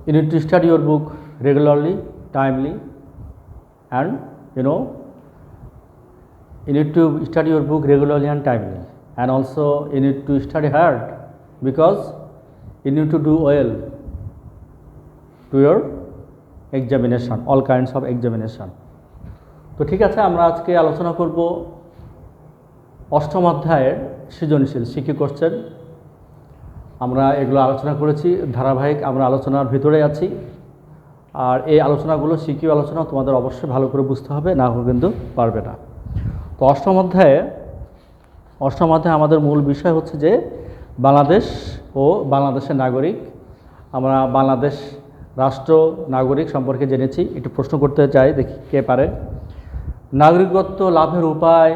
you need to study your book regularly, timely, and you need to study your book regularly and timely, and also you need to study hard because you need to do well to your examination, all kinds of examination. তো ঠিক আছে, আমরা আজকে আলোচনা করব অষ্টম অধ্যায়ের সৃজনশীল সিকিউ কোশ্চেন। আমরা এগুলো আলোচনা করেছি, ধারাবাহিক আমরা আলোচনার ভিতরে আছি। আর এই আলোচনাগুলো সিকিউ আলোচনা তোমাদের অবশ্যই ভালো করে বুঝতে হবে, না হলে কিন্তু পারবে না। তো অষ্টম অধ্যায়ে আমাদের মূল বিষয় হচ্ছে যে বাংলাদেশ ও বাংলাদেশের নাগরিক। আমরা বাংলাদেশ রাষ্ট্র নাগরিক সম্পর্কে জেনেছি। একটু প্রশ্ন করতে চাই, দেখি কে পারে। নাগরিকত্ব লাভের উপায়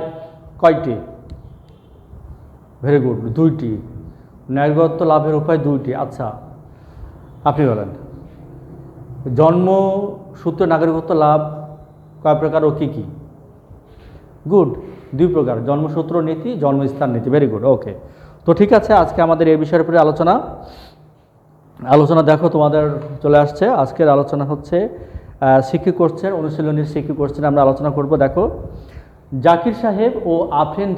কয়টি? ভেরি গুড, 2টি। নাগরিকত্ব লাভের উপায় 2টি। আচ্ছা, আপনি বলেন জন্মসূত্রে নাগরিকত্ব লাভ কয় প্রকার ও কী কী? গুড, 2 প্রকার, জন্মসূত্র নীতি, জন্মস্থান নীতি। ভেরি গুড, ওকে। তো ঠিক আছে, আজকে আমাদের এই বিষয়ের উপরে আলোচনা দেখো তোমাদের চলে আসছে। আজকের আলোচনা হচ্ছে সিকিউ কোশ্চেন, অনুশীলনীর সিকিউ কোশ্চেন আমরা আলোচনা করব। দেখো, জাকির সাহেব ও আফরিন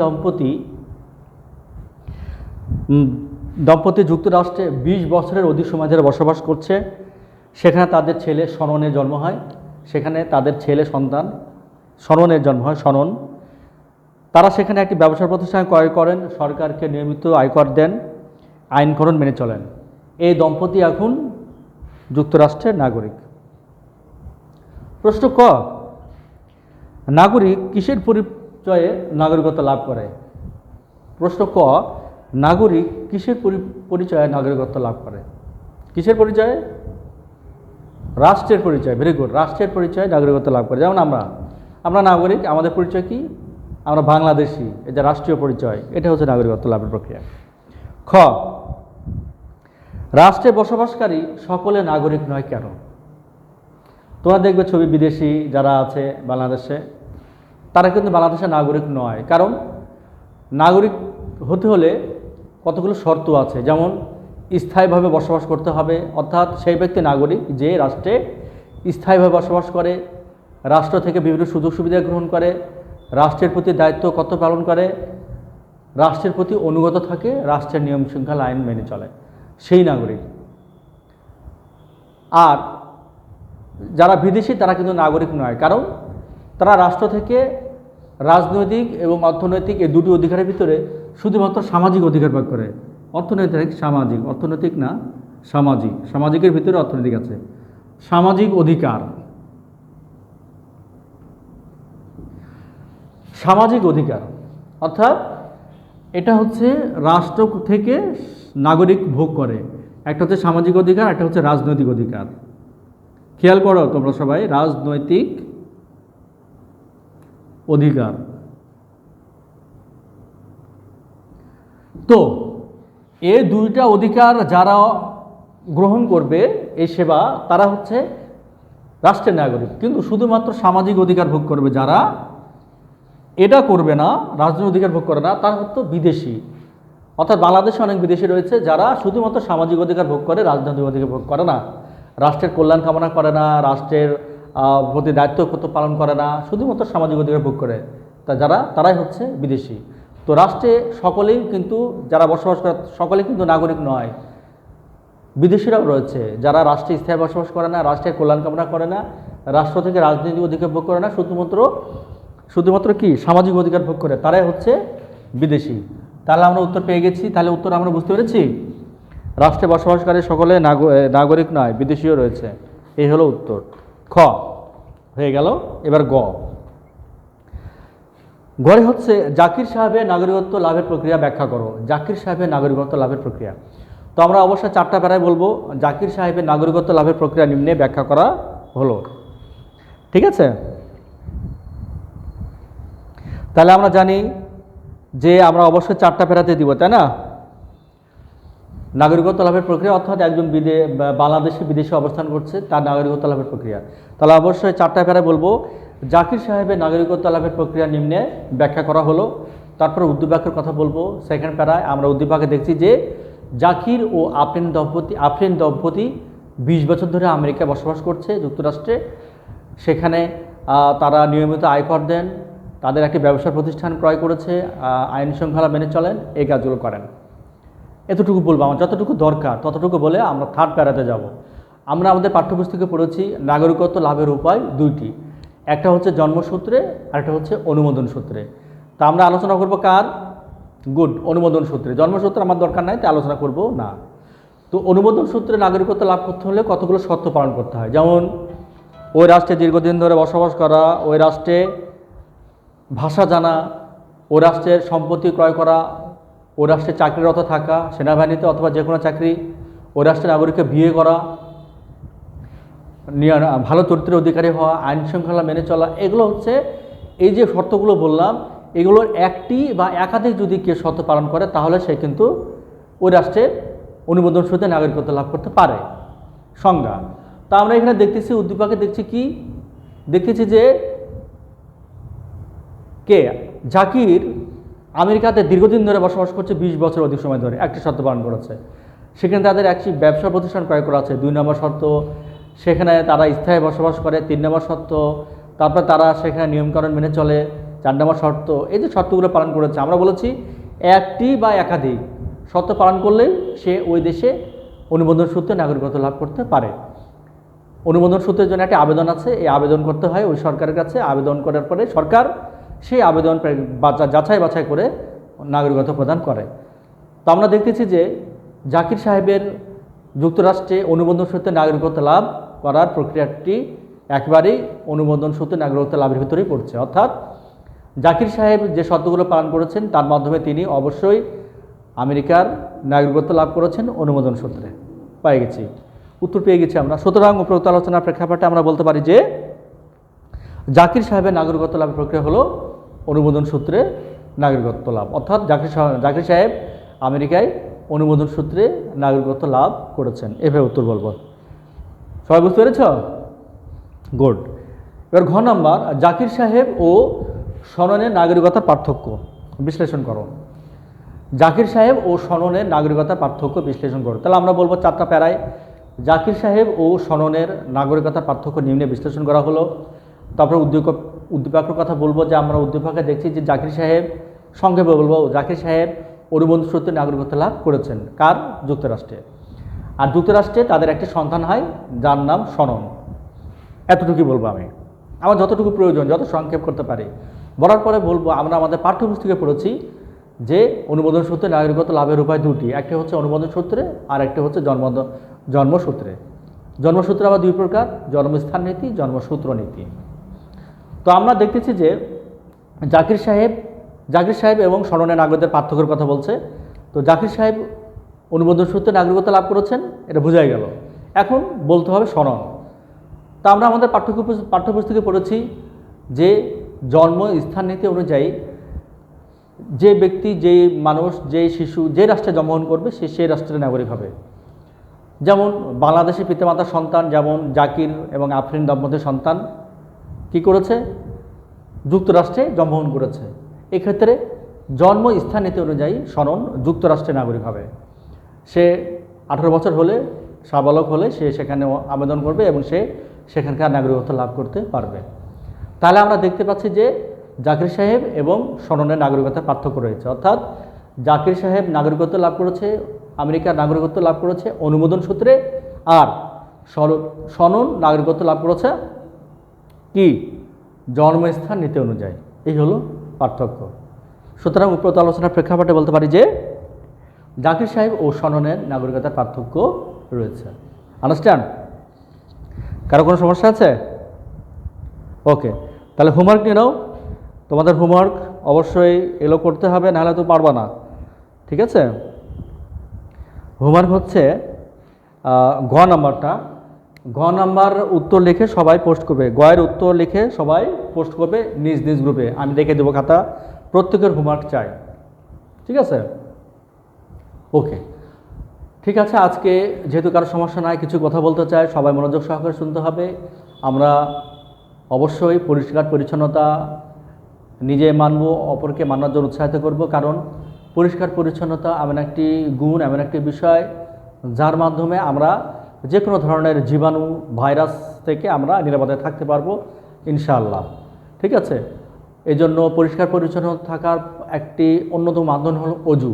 দম্পতি যুক্তরাষ্ট্রে 20 বছরের অধিক সময় ধরে বসবাস করছে। সেখানে তাদের ছেলে শরণের জন্ম হয়। শরণের জন্ম হয়, শরণ। তারা সেখানে একটি ব্যবসা প্রতিষ্ঠান ক্রয় করেন, সরকারকে নিয়মিত আয়কর দেন, আইনকানুন মেনে চলেন। এই দম্পতি এখন যুক্তরাষ্ট্রের নাগরিক। প্রশ্ন ক, নাগরিক কিসের পরিচয়ে নাগরিকত্ব লাভ করে? প্রশ্ন ক, নাগরিক কিসের পরিচয়ে নাগরিকত্ব লাভ করে? কিসের পরিচয়ে? রাষ্ট্রের পরিচয়। ভেরি গুড, রাষ্ট্রের পরিচয়ে নাগরিকত্ব লাভ করে। যেমন আমরা নাগরিক, আমাদের পরিচয় কি? আমরা বাংলাদেশি, এটা রাষ্ট্রীয় পরিচয়। এটা হচ্ছে নাগরিকত্ব লাভের প্রক্রিয়া। খ, রাষ্ট্রে বসবাসকারী সকলে নাগরিক নয় কেন? তোমরা দেখবে ছবি, বিদেশি যারা আছে বাংলাদেশে, তারা কিন্তু বাংলাদেশের নাগরিক নয়। কারণ নাগরিক হতে হলে কতগুলো শর্ত আছে। যেমন স্থায়ীভাবে বসবাস করতে হবে, অর্থাৎ সেই ব্যক্তি নাগরিক যে রাষ্ট্রে স্থায়ীভাবে বসবাস করে, রাষ্ট্র থেকে বিভিন্ন সুযোগ সুবিধা গ্রহণ করে, রাষ্ট্রের প্রতি দায়িত্ব কর্তব্য পালন করে, রাষ্ট্রের প্রতি অনুগত থাকে, রাষ্ট্রের নিয়ম শৃঙ্খলা আইন মেনে চলে, সেই নাগরিক। আর যারা বিদেশি তারা কিন্তু নাগরিক নয়, কারণ তারা রাষ্ট্র থেকে রাজনৈতিক এবং অর্থনৈতিক এই দুটি অধিকারের ভিতরে শুধুমাত্র সামাজিক অধিকার ভাগ করে। অর্থনৈতিক না, সামাজিক। সামাজিকের ভিতরে অর্থনৈতিক আছে। সামাজিক অধিকার অর্থাৎ এটা হচ্ছে রাষ্ট্র থেকে নাগরিক ভোগ করে। একটা হচ্ছে সামাজিক অধিকার, একটা হচ্ছে রাজনৈতিক অধিকার। খেয়াল করো তোমরা সবাই, রাজনৈতিক অধিকার। তো এই 2টা অধিকার যারা গ্রহণ করবে এই সেবা, তারা হচ্ছে রাষ্ট্রের নাগরিক। কিন্তু শুধুমাত্র সামাজিক অধিকার ভোগ করবে যারা, এটা করবে না, রাজনৈতিক অধিকার ভোগ করে না, তারা হচ্ছে বিদেশি। অর্থাৎ বাংলাদেশে অনেক বিদেশি রয়েছে যারা শুধুমাত্র সামাজিক অধিকার ভোগ করে, রাজনৈতিক অধিকার ভোগ করে না, রাষ্ট্রের কল্যাণ কামনা করে না, রাষ্ট্রের প্রতি দায়িত্ব কর্তব্য পালন করে না, শুধুমাত্র সামাজিক অধিকার ভোগ করে। তারাই হচ্ছে বিদেশি। তো রাষ্ট্রে সকলেই কিন্তু যারা বসবাস করে সকলেই কিন্তু নাগরিক নয়, বিদেশিরাও রয়েছে যারা রাষ্ট্রে স্থায়ী বসবাস করে না, রাষ্ট্রের কল্যাণ কামনা করে না, রাষ্ট্র থেকে রাজনৈতিক অধিকার ভোগ করে না, শুধুমাত্র কি সামাজিক অধিকার ভোগ করে, তারাই হচ্ছে বিদেশি। তাহলে আমরা উত্তর পেয়ে গেছি। তাহলে উত্তর আমরা বুঝতে পেরেছি, রাষ্ট্রে বসবাসকারী সকলে নাগরিক নয়, বিদেশিও রয়েছে। এই হলো উত্তর। খ হয়ে গেল। এবার গড়ে হচ্ছে জাকির সাহেবের নাগরিকত্ব লাভের প্রক্রিয়া ব্যাখ্যা করো। জাকির সাহেবের নাগরিকত্ব লাভের প্রক্রিয়া। তো আমরা অবশ্যই 4টা প্যারায় বলবো। জাকির সাহেবের নাগরিকত্ব লাভের প্রক্রিয়া নিম্নে ব্যাখ্যা করা হলো। ঠিক আছে, তাহলে আমরা জানি যে আমরা অবশ্যই 4টা প্যারাতে দিব, তাই না? নাগরিকত্ব লাভের প্রক্রিয়া অর্থাৎ একজন বাংলাদেশি বিদেশে অবস্থান করছে, তার নাগরিকত্ব লাভের প্রক্রিয়া। তাহলে অবশ্যই 4টা প্যারায় বলবো জাকির সাহেবের নাগরিকত্ব লাভের প্রক্রিয়া নিম্নে ব্যাখ্যা করা হলো। তারপর উদ্দীপকের কথা বলবো। সেকেন্ড প্যারায় আমরা উদ্দীপকে দেখছি যে জাকির ও আফরিন দম্পতি 20 বছর ধরে আমেরিকায় বসবাস করছে, যুক্তরাষ্ট্রে। সেখানে তারা নিয়মিত আয়কর দেন, তাদের একটি ব্যবসা প্রতিষ্ঠান ক্রয় করেছে, আইন শৃঙ্খলা মেনে চলেন, এই কাজগুলো করেন। এতটুকু বলবো, আমার যতটুকু দরকার ততটুকু বলে আমরা থার্ড প্যারাতে যাব। আমরা আমাদের পাঠ্যপুস্তকে পড়েছি নাগরিকত্ব লাভের উপায় দুইটি, একটা হচ্ছে জন্মসূত্রে আর একটা হচ্ছে অনুমোদন সূত্রে। তা আমরা আলোচনা করব কার? গুড, অনুমোদন সূত্রে। জন্মসূত্রে আমার দরকার নাই, তাই আলোচনা করব না। তো অনুমোদন সূত্রে নাগরিকত্ব লাভ করতে হলে কতগুলো শর্ত পালন করতে হয়, যেমন ওই রাষ্ট্রে দীর্ঘদিন ধরে বসবাস করা, ওই রাষ্ট্রে ভাষা জানা, ওই রাষ্ট্রের সম্পত্তি ক্রয় করা, ওই রাষ্ট্রে চাকরিরত থাকা, সেনাবাহিনীতে অথবা যে কোনো চাকরি, ওই রাষ্ট্রের নাগরিককে বিয়ে করা, ভালো চরিত্রের অধিকারী হওয়া, আইন শৃঙ্খলা মেনে চলা, এগুলো হচ্ছে এই যে শর্তগুলো বললাম, এগুলোর একটি বা একাধিক যদি কেউ শর্ত পালন করে তাহলে সে কিন্তু ওই রাষ্ট্রের অনুমোদন সূত্রে নাগরিকত্ব লাভ করতে পারে। সংজ্ঞা। তা আমরা এখানে দেখতেছি, উদ্দীপকে দেখতেছি যে কে? জাকির আমেরিকাতে দীর্ঘদিন ধরে বসবাস করছে, 20 বছর অধিক সময় ধরে, একটি শর্ত পালন করেছে। সেখানে তাদের একটি ব্যবসা প্রতিষ্ঠান ক্রয় করা আছে, 2 নম্বর শর্ত। সেখানে তারা স্থায়ী বসবাস করে, 3 নম্বর শর্ত। তারপরে তারা সেখানে নিয়মকানুন মেনে চলে, 4 নম্বর শর্ত। এই যে শর্তগুলো পালন করেছে, আমরা বলেছি একটি বা একাধিক শর্ত পালন করলেই সে ওই দেশে অনুমোদন সূত্রে নাগরিকত্ব লাভ করতে পারে। অনুমোদন সূত্রের জন্য একটা আবেদন আছে, এই আবেদন করতে হয় ওই সরকারের কাছে। আবেদন করার পরে সরকার সেই আবেদন যাচাই বাছাই করে নাগরিকত্ব প্রদান করে। তো আমরা দেখতেছি যে জাকির সাহেবের যুক্তরাষ্ট্রে অনুমোদন সূত্রে নাগরিকত্ব লাভ করার প্রক্রিয়াটি একেবারেই অনুমোদন সূত্রে নাগরিকত্ব লাভের ভিতরেই পড়ছে। অর্থাৎ জাকির সাহেব যে শর্তগুলো পালন করেছেন তার মাধ্যমে তিনি অবশ্যই আমেরিকার নাগরিকত্ব লাভ করেছেন অনুমোদন সূত্রে। পেয়ে গেছি, উত্তর পেয়ে গেছি আমরা। সুতরাং উপরোক্ত আলোচনার প্রেক্ষাপটে আমরা বলতে পারি যে জাকির সাহেবের নাগরিকত্ব লাভের প্রক্রিয়া হলো অনুমোদন সূত্রে নাগরিকত্ব লাভ। অর্থাৎ জাকির সাহেব আমেরিকায় অনুমোদন সূত্রে নাগরিকত্ব লাভ করেছেন। এভাবে উত্তর বলবো। সবাই বুঝতে পেরেছ? গুড। এবার ঘ নাম্বার, জাকির সাহেব ও সননের নাগরিকতার পার্থক্য বিশ্লেষণ করো। জাকির সাহেব ও সননের নাগরিকতার পার্থক্য বিশ্লেষণ করো। তাহলে আমরা বলবো 4টা প্যারায় জাকির সাহেব ও সননের নাগরিকতার পার্থক্য নিম্নে বিশ্লেষণ করা হলো। তারপরে উদ্দীপকের কথা বলবো, যে আমরা উদ্দীপকে দেখছি যে জাকির সাহেব, সংক্ষেপে বলবো, জাকির সাহেব অনুমোদন সূত্রে নাগরিকত্ব লাভ করেছেন। কার? যুক্তরাষ্ট্রে। আর যুক্তরাষ্ট্রে তাদের একটি সন্তান হয় যার নাম সনন। এতটুকুই বলবো আমি, আমার যতটুকু প্রয়োজন, যত সংক্ষেপ করতে পারি। বলার পরে বলবো, আমরা আমাদের পাঠ্যপুস্তকে পড়েছি যে অনুমোদন সূত্রে নাগরিকত্ব লাভের উপায় দুটি, একটি হচ্ছে অনুমোদন সূত্রে আর একটি হচ্ছে জন্মসূত্রে। জন্মসূত্র আবার 2 প্রকার, জন্মস্থান নীতি, জন্মসূত্র নীতি। তো আমরা দেখতেছি যে জাকির সাহেব এবং সননের নাগরিকদের পার্থক্যের কথা বলছে। তো জাকির সাহেব অনুমোদন সূত্রে নাগরিকত্ব লাভ করেছেন, এটা বোঝাই গেল। এখন বলতে হবে সনন। তা আমরা আমাদের পাঠ্যপুস্তকে পড়েছি যে জন্মস্থান নীতি অনুযায়ী যে ব্যক্তি, যে মানুষ, যে শিশু যে রাষ্ট্রে জন্মগ্রহণ করবে সে সেই রাষ্ট্রের নাগরিক হবে। যেমন বাংলাদেশের পিতামাতার সন্তান, যেমন জাকির এবং আফরিন দম্পতির সন্তান কি করেছে? যুক্তরাষ্ট্রে জন্মগ্রহণ করেছে। এক্ষেত্রে জন্মস্থান নীতি অনুযায়ী সনন যুক্তরাষ্ট্রের নাগরিক হবে। সে 18 বছর হলে, সাবালক হলে সে সেখানে আবেদন করবে এবং সে সেখানকার নাগরিকত্ব লাভ করতে পারবে। তাহলে আমরা দেখতে পাচ্ছি যে জাকির সাহেব এবং সননের নাগরিকতার পার্থক্য রয়েছে। অর্থাৎ জাকির সাহেব নাগরিকত্ব লাভ করেছে, আমেরিকার নাগরিকত্ব লাভ করেছে অনুমোদন সূত্রে, আর সনন নাগরিকত্ব লাভ করেছে কি? জন্মস্থান নীতি অনুযায়ী। এই হলো পার্থক্য। সুতরাং উপরোক্ত আলোচনার প্রেক্ষাপটে বলতে পারি যে জাকির সাহেব ও সননের নাগরিকতার পার্থক্য রয়েছে। আন্ডারস্ট্যান্ড? কারো কোনো সমস্যা আছে? ওকে, তাহলে হোমওয়ার্ক নিয়ে নাও। তোমাদের হোমওয়ার্ক অবশ্যই এলো করতে হবে, নাহলে তো পারবা না। ঠিক আছে? হোমওয়ার্ক হচ্ছে ঘ নাম্বারটা। ঘ নাম্বার উত্তর লিখে সবাই পোস্ট করবে। গয়ের উত্তর লিখে সবাই পোস্ট করবে নিজ নিজ গ্রুপে। আমি দেখে দেবো খাতা। প্রত্যেকের হোমওয়ার্ক চাই। ঠিক আছে? ওকে, ঠিক আছে। আজকে যেহেতু কারো সমস্যা নাই, কিছু কথা বলতে চাই, সবাই মনোযোগ সহকারে শুনতে হবে। আমরা অবশ্যই পরিষ্কার পরিচ্ছন্নতা নিজে মানব, অপরকে মানার জন্য উৎসাহিত করব। কারণ পরিষ্কার পরিচ্ছন্নতা এমন একটি গুণ, এমন একটি বিষয় যার মাধ্যমে আমরা যে কোনো ধরনের জীবাণু ভাইরাস থেকে আমরা নিরাপদে থাকতে পারবো ইনশাআল্লাহ। ঠিক আছে, এই জন্য পরিষ্কার পরিচ্ছন্ন থাকার একটি অন্যতম মাধ্যম হলো অজু।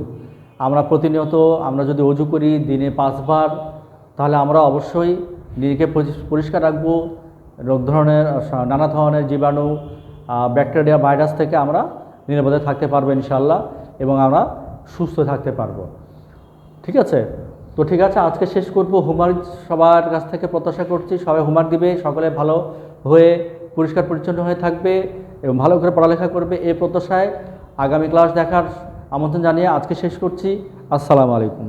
আমরা প্রতিনিয়ত আমরা যদি অজু করি দিনে 5 বার, তাহলে আমরা অবশ্যই নিজেকে পরিষ্কার রাখবো, নানা ধরনের জীবাণু, ব্যাকটেরিয়া, ভাইরাস থেকে আমরা নিরাপদে থাকতে পারবো ইনশাআল্লাহ, এবং আমরা সুস্থ থাকতে পারবো। ঠিক আছে, তো ঠিক আছে, আজকে শেষ করব। হোমওয়ার্ক সবার কাছ থেকে প্রত্যাশা করছি সবাই হোমওয়ার্ক দিবে, সকলে ভালো হয়ে পরিষ্কার পরিচ্ছন্ন হয়ে থাকবে এবং ভালো করে পড়ালেখা করবে, এই প্রত্যাশায় আগামী ক্লাস দেখার আমন্ত্রণ জানিয়ে আজকে শেষ করছি। আসসালামু আলাইকুম।